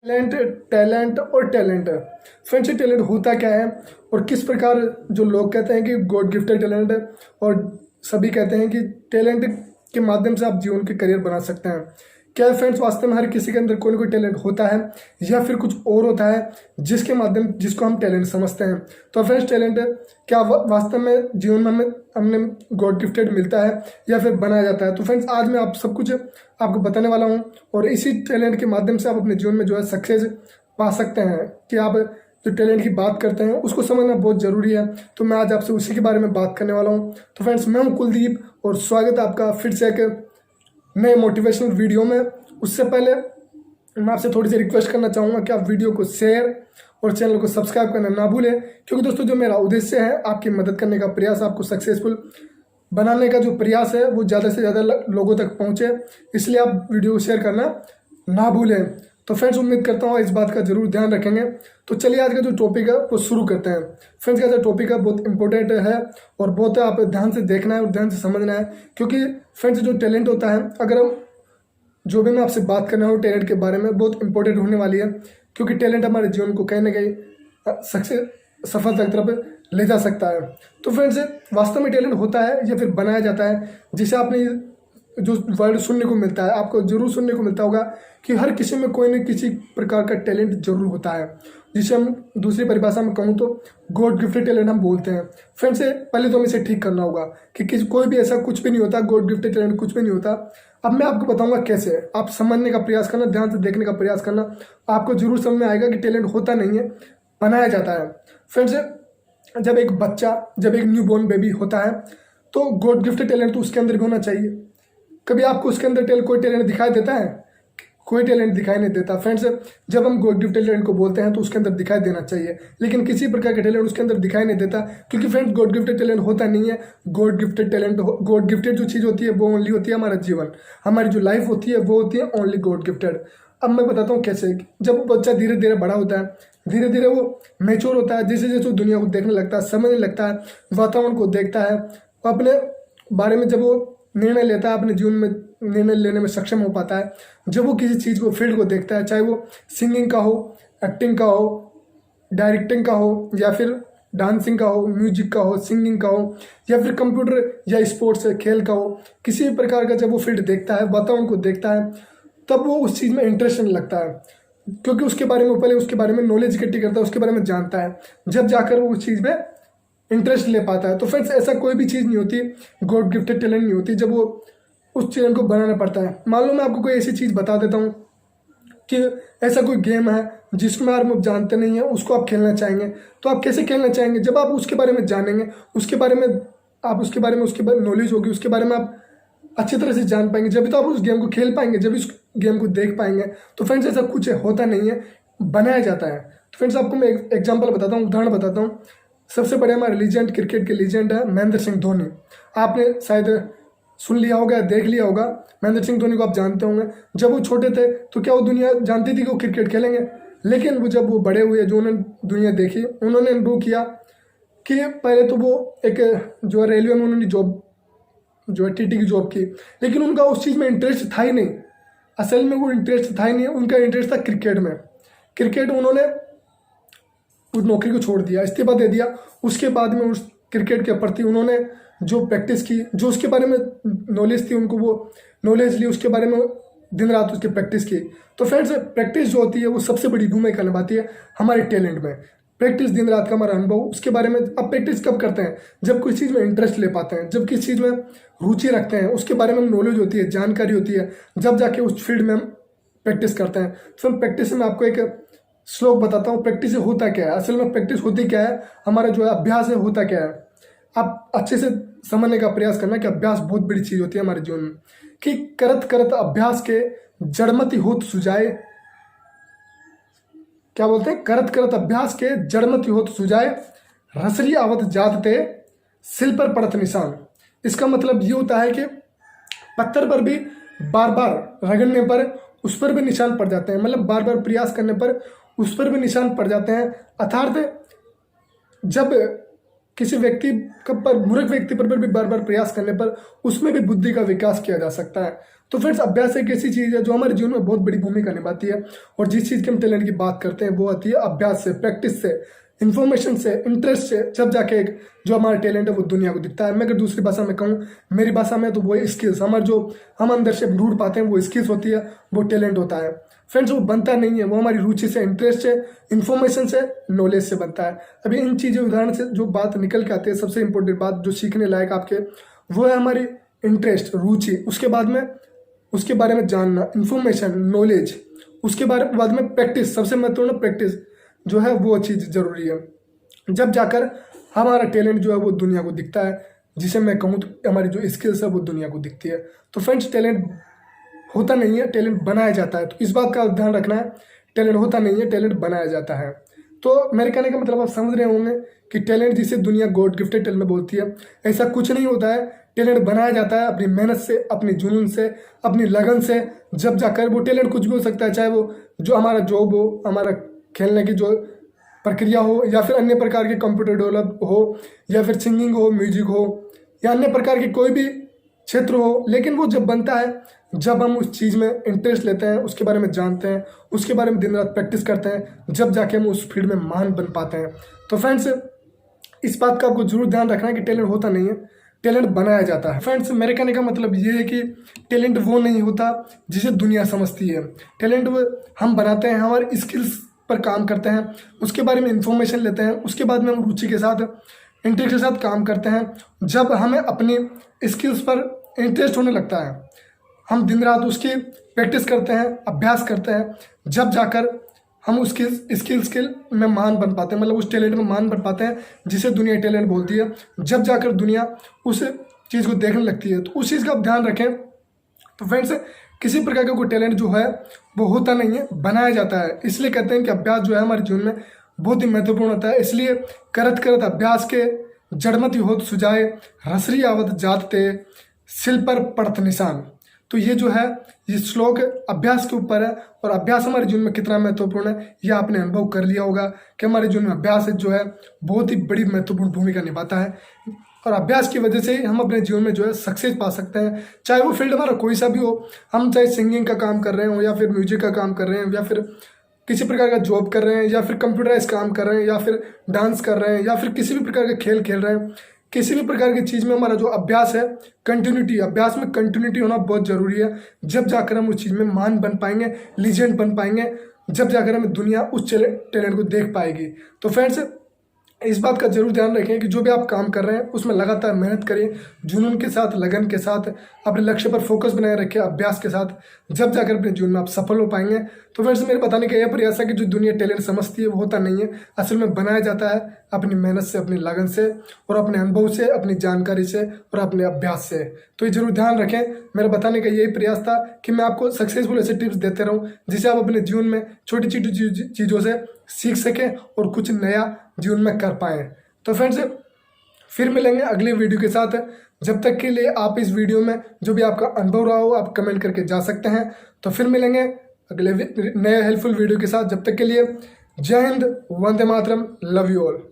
Talent talent और talent friends, talent होता क्या है और किस प्रकार जो लोग कहते हैं कि गॉड गिफ्टेड टैलेंट है और सभी कहते हैं कि टैलेंट के माध्यम से आप जीवन के करियर बना सकते हैं। क्या फ्रेंड्स, वास्तव में हर किसी के अंदर कोई ना कोई टैलेंट होता है या फिर कुछ और होता है जिसके माध्यम जिसको हम टैलेंट समझते हैं। तो फ्रेंड्स, टैलेंट क्या वास्तव में जीवन में हमें हमने गॉड गिफ्टेड मिलता है या फिर बनाया जाता है। तो फ्रेंड्स, आज मैं आप सब कुछ आपको बताने वाला हूं और इसी टैलेंट के माध्यम से आप अपने जीवन में जो है सक्सेस पा सकते हैं। कि आप जो टैलेंट की बात करते हैं उसको समझना बहुत ज़रूरी है। तो मैं आज आपसे उसी के बारे में बात करने वाला हूं। तो फ्रेंड्स, मैं हूं कुलदीप और स्वागत है आपका फिर से एक नए मोटिवेशनल वीडियो में। उससे पहले मैं आपसे थोड़ी सी रिक्वेस्ट करना चाहूँगा कि आप वीडियो को शेयर और चैनल को सब्सक्राइब करना ना भूलें, क्योंकि दोस्तों जो मेरा उद्देश्य है आपकी मदद करने का प्रयास, आपको सक्सेसफुल बनाने का जो प्रयास है वो ज़्यादा से ज़्यादा लोगों तक पहुँचे, इसलिए आप वीडियो को शेयर करना ना भूलें। तो फ्रेंड्स, उम्मीद करता हूँ इस बात का जरूर ध्यान रखेंगे। तो चलिए आज का जो टॉपिक है वो शुरू करते हैं। फ्रेंड्स, का जो टॉपिक है बहुत इंपॉर्टेंट है और बहुत आप ध्यान से देखना है और ध्यान से समझना है, क्योंकि फ्रेंड्स जो टैलेंट होता है, अगर हम जो भी मैं आपसे बात करना हूँ टैलेंट के बारे में, बहुत इंपॉर्टेंट होने वाली है, क्योंकि टैलेंट हमारे जीवन को कहीं ना कहीं सक्सेस सफलता की तरफ ले जा सकता है। तो फ्रेंड्स, वास्तव में टैलेंट होता है या फिर बनाया जाता है, जिसे आपने जो वर्ड सुनने को मिलता है, आपको जरूर सुनने को मिलता होगा कि हर किसी में कोई न किसी प्रकार का टैलेंट जरूर होता है, जिसे हम दूसरी परिभाषा में कहूँ तो गॉड गिफ्टेड टैलेंट हम बोलते हैं। फ्रेंड्स, पहले तो हमें इसे ठीक करना होगा कि कोई भी ऐसा कुछ भी नहीं होता, गॉड गिफ्टेड टैलेंट कुछ भी नहीं होता। अब मैं आपको बताऊंगा कैसे। आप समझने का प्रयास करना, ध्यान से देखने का प्रयास करना, आपको जरूर समझ में आएगा कि टैलेंट होता नहीं है, बनाया जाता है। फ्रेंड्स, जब एक बच्चा, जब एक न्यू बॉर्न बेबी होता है तो गॉड गिफ्टेड टैलेंट तो उसके अंदर भी होना चाहिए। कभी आपको उसके अंदर कोई टैलेंट दिखाई देता है? कोई टैलेंट दिखाई नहीं देता। फ्रेंड्स, जब हम गॉड गिफ्टेड टैलेंट को बोलते हैं तो उसके अंदर दिखाई देना चाहिए, लेकिन किसी प्रकार का टैलेंट उसके अंदर दिखाई नहीं देता, क्योंकि फ्रेंड्स गॉड गिफ्टेड टैलेंट होता नहीं है। God gifted talent, God gifted जो चीज़ होती है वो ओनली होती है हमारा जीवन, हमारी जो लाइफ होती है वो होती है ओनली गॉड गिफ्टेड। अब मैं बताता हूँ कैसे। जब बच्चा धीरे धीरे बड़ा होता है, धीरे धीरे वो मेच्योर होता है, जैसे जैसे वो दुनिया को देखने लगता है, समझने लगता है, वातावरण को देखता है, अपने बारे में जब वो निर्णय लेता है, अपने जीवन में निर्णय लेने में सक्षम हो पाता है, जब वो किसी चीज़ को, फील्ड को देखता है, चाहे वो सिंगिंग का हो, एक्टिंग का हो, डायरेक्टिंग का हो, या फिर डांसिंग का हो, म्यूजिक का हो, सिंगिंग का हो, या फिर कंप्यूटर या स्पोर्ट्स खेल का हो, किसी भी प्रकार का जब वो फील्ड देखता है, वातावरण को देखता है, तब वो उस चीज़ में इंटरेस्ट नहीं लगता है, क्योंकि उसके बारे में पहले उसके बारे में नॉलेज इकट्ठी करता है, उसके बारे में जानता है, जब जाकर वो उस चीज़ में इंटरेस्ट ले पाता है। तो फ्रेंड्स, ऐसा कोई भी चीज़ नहीं होती, गॉड गिफ्टेड टैलेंट नहीं होती, जब वो उस चैनल को बनाना पड़ता है। मान लो मैं आपको कोई ऐसी चीज़ बता देता हूँ कि ऐसा कोई गेम है जिसमें आप जानते नहीं हैं, उसको आप खेलना चाहेंगे, तो आप कैसे खेलना चाहेंगे? जब आप उसके बारे में जानेंगे, उसके बारे में उसके नॉलेज होगी, उसके बारे में आप अच्छी तरह से जान पाएंगे, जब तो आप उस गेम को खेल पाएंगे, जब इस गेम को देख पाएंगे। तो फ्रेंड्स, ऐसा कुछ होता नहीं है, बनाया जाता है। तो फ्रेंड्स, आपको मैं एक एग्जाम्पल बताता हूँ, उदाहरण बताता हूँ। सबसे बड़े हमारे लीजेंड, क्रिकेट के लीजेंड है महेंद्र सिंह धोनी। आपने शायद सुन लिया होगा, देख लिया होगा। महेंद्र सिंह धोनी को आप जानते होंगे। जब वो छोटे थे तो क्या वो दुनिया जानती थी कि वो क्रिकेट खेलेंगे? लेकिन वो जब वो बड़े हुए, जो उन्होंने दुनिया देखी, उन्होंने अनुभव किया कि पहले तो वो एक जो है रेलवे में उन्होंने जॉब, जो है टीटी की जॉब की, लेकिन उनका उस चीज़ में इंटरेस्ट था ही नहीं। असल में वो इंटरेस्ट था ही नहीं, उनका इंटरेस्ट था क्रिकेट में। क्रिकेट उन्होंने उस नौकरी को छोड़ दिया, इस्तीफा दे दिया। उसके बाद में उस क्रिकेट के प्रति उन्होंने जो प्रैक्टिस की, जो उसके बारे में नॉलेज थी, उनको वो नॉलेज ली, उसके बारे में दिन रात उसकी प्रैक्टिस की। तो फ्रेंड्स, प्रैक्टिस जो होती है वो सबसे बड़ी भूमिका निभाती है हमारे टैलेंट में। प्रैक्टिस, दिन रात का हमारा अनुभव, उसके बारे में। अब प्रैक्टिस कब करते हैं? जब कोई चीज़ में इंटरेस्ट ले पाते हैं, जब किसी चीज़ में रुचि रखते हैं, उसके बारे में नॉलेज होती है, जानकारी होती है, जब जाके उस फील्ड में हम प्रैक्टिस करते हैं। तो हम प्रैक्टिस में आपको एक श्लोक बताता हूँ, प्रैक्टिस से होता क्या है। असल में प्रैक्टिस होती क्या है, हमारा जो है अभ्यास है, होता क्या है। आप अच्छे से समझने का प्रयास करना कि अभ्यास बहुत बड़ी चीज होती है हमारे जीवन में। कि करत करत अभ्यास के जड़मति होत सुजाए, क्या बोलते हैं? करत करत अभ्यास के जड़मति होत सुजाए, रसरी आवत जात ते सिल पर पड़त निशान। इसका मतलब ये होता है कि पत्थर पर भी बार बार रगड़ने पर उस पर भी निशान पड़ जाते हैं, मतलब बार बार प्रयास करने पर उस पर भी निशान पड़ जाते हैं। अर्थात जब किसी मूर्ख व्यक्ति पर भी बार बार प्रयास करने पर उसमें भी बुद्धि का विकास किया जा सकता है। तो फ्रेंड्स अभ्यास एक ऐसी चीज़ है जो हमारे जीवन में बहुत बड़ी भूमिका निभाती है। और जिस चीज़ के हम टैलेंट की बात करते हैं वो आती है अभ्यास से, प्रैक्टिस से, इन्फॉर्मेशन से, इंटरेस्ट से, जब जाके एक जो हमारा टैलेंट है वो दुनिया को दिखता है। मैं अगर दूसरी भाषा में कहूँ, मेरी भाषा में, तो वो स्किल्स हमारे जो हम अंदर से ढूंढ पाते हैं वो स्किल्स होती है, वो टैलेंट होता है। फ्रेंड्स वो बनता नहीं है, वो हमारी रुचि से, इंटरेस्ट से, इन्फॉर्मेशन से, नॉलेज से बनता है। अभी इन चीज़ों उदाहरण से जो बात निकल के आती है, सबसे इंपॉर्टेंट बात जो सीखने लायक आपके, वो है हमारी इंटरेस्ट, रुचि, उसके बाद में उसके बारे में जानना, इन्फॉर्मेशन, नॉलेज, उसके बाद में प्रैक्टिस, सबसे महत्वपूर्ण प्रैक्टिस जो है वो चीज़ जरूरी है। जब जाकर हमारा टैलेंट जो है वो दुनिया को दिखता है, जिसे मैं कहूँ तो हमारी जो स्किल्स है वो दुनिया को दिखती है। तो फ्रेंड्स टैलेंट होता नहीं है, टैलेंट बनाया जाता है। तो इस बात का ध्यान रखना है, टैलेंट होता नहीं है, टैलेंट बनाया जाता है। तो मेरे कहने का मतलब आप समझ रहे होंगे कि टैलेंट जिसे दुनिया गॉड गिफ्टेड टैलेंट बोलती है, ऐसा कुछ नहीं होता है। टैलेंट बनाया जाता है अपनी मेहनत से, अपनी जुनून से, अपनी लगन से। जब जाकर वो टैलेंट कुछ भी हो सकता है, चाहे वो जो हमारा जॉब हो, हमारा खेलने की जो प्रक्रिया हो, या फिर अन्य प्रकार के कंप्यूटर डेवलप हो, या फिर सिंगिंग हो, म्यूजिक हो, या अन्य प्रकार की कोई भी क्षेत्र हो। लेकिन वो जब बनता है, जब हम उस चीज़ में इंटरेस्ट लेते हैं, उसके बारे में जानते हैं, उसके बारे में दिन रात प्रैक्टिस करते हैं, जब जाके हम उस फील्ड में महान बन पाते हैं। तो फ्रेंड्स इस बात का आपको जरूर ध्यान रखना है कि टैलेंट होता नहीं है, टैलेंट बनाया जाता है। फ्रेंड्स मेरे कहने का मतलब ये है कि टैलेंट वो नहीं होता जिसे दुनिया समझती है। टैलेंट हम बनाते हैं, हमारे स्किल्स पर काम करते हैं, उसके बारे में इंफॉर्मेशन लेते हैं, उसके बाद में हम रुचि के साथ, इंटरेस्ट के साथ काम करते हैं। जब हमें अपनी स्किल्स पर इंटरेस्ट होने लगता है, हम दिन रात उसकी प्रैक्टिस करते हैं, अभ्यास करते हैं, जब जाकर हम उसके स्किल्स में महान बन पाते हैं, मतलब उस टैलेंट में महान बन पाते हैं जिसे दुनिया टैलेंट बोलती है। जब जाकर दुनिया उस चीज़ को देखने लगती है, तो उस चीज़ का आप ध्यान रखें। तो फ्रेंड्स किसी प्रकार का कोई टैलेंट जो है वो होता नहीं है, बनाया जाता है। इसलिए कहते हैं कि अभ्यास जो है हमारे जीवन में बहुत ही महत्वपूर्ण होता है। इसलिए करत करत अभ्यास के जड़मति होत सुजाए, रसरी आवत जात ते, सिल पर पड़त निशान। तो ये जो है ये श्लोक अभ्यास के ऊपर है, और अभ्यास हमारे जीवन में कितना महत्वपूर्ण है यह आपने अनुभव कर लिया होगा कि हमारे जीवन में अभ्यास जो है बहुत ही बड़ी महत्वपूर्ण भूमिका निभाता है। और अभ्यास की वजह से ही हम अपने जीवन में जो है सक्सेस पा सकते हैं, चाहे वो फील्ड हमारा कोई सा भी हो। हम चाहे सिंगिंग का काम कर रहे हो, या फिर म्यूजिक का काम कर रहे हैं, या फिर किसी प्रकार का जॉब कर रहे हैं, या फिर कंप्यूटराइज काम कर रहे हैं, या फिर डांस कर रहे हैं, या फिर किसी भी प्रकार का खेल खेल रहे हैं, किसी भी प्रकार की चीज़ में हमारा जो अभ्यास है, कंटिन्यूटी, अभ्यास में कंटिन्यूटी होना बहुत जरूरी है। जब जाकर हम उस चीज़ में महान बन पाएंगे, लीजेंड बन पाएंगे, जब जाकर हमें दुनिया उस टैलेंट को देख पाएगी। तो फ्रेंड्स इस बात का जरूर ध्यान रखें कि जो भी आप काम कर रहे हैं उसमें लगातार मेहनत करिए, जुनून के साथ, लगन के साथ, अपने लक्ष्य पर फोकस बनाए रखिए अभ्यास के साथ, जब जाकर अपने जीवन में आप सफल हो पाएंगे। तो फ्रेंड्स मेरे बताने का यह प्रयास है कि जो दुनिया टैलेंट समझती है वो होता नहीं है, असल में बनाया जाता है अपनी मेहनत से, अपनी लगन से, और अपने अनुभव से, अपनी जानकारी से, और अपने अभ्यास से। तो ये जरूर ध्यान रखें। मेरा बताने का यही प्रयास था कि मैं आपको सक्सेसफुल ऐसे टिप्स देते रहूं जिसे आप अपने जीवन में छोटी छोटी चीज़ों से सीख सकें और कुछ नया जीवन में कर पाएँ। तो फ्रेंड्स फिर मिलेंगे अगले वीडियो के साथ। जब तक के लिए आप इस वीडियो में जो भी आपका अनुभव रहा हो आप कमेंट करके जा सकते हैं। तो फिर मिलेंगे अगले नए हेल्पफुल वीडियो के साथ। जब तक के लिए जय Hind, Vande Mataram, love you all.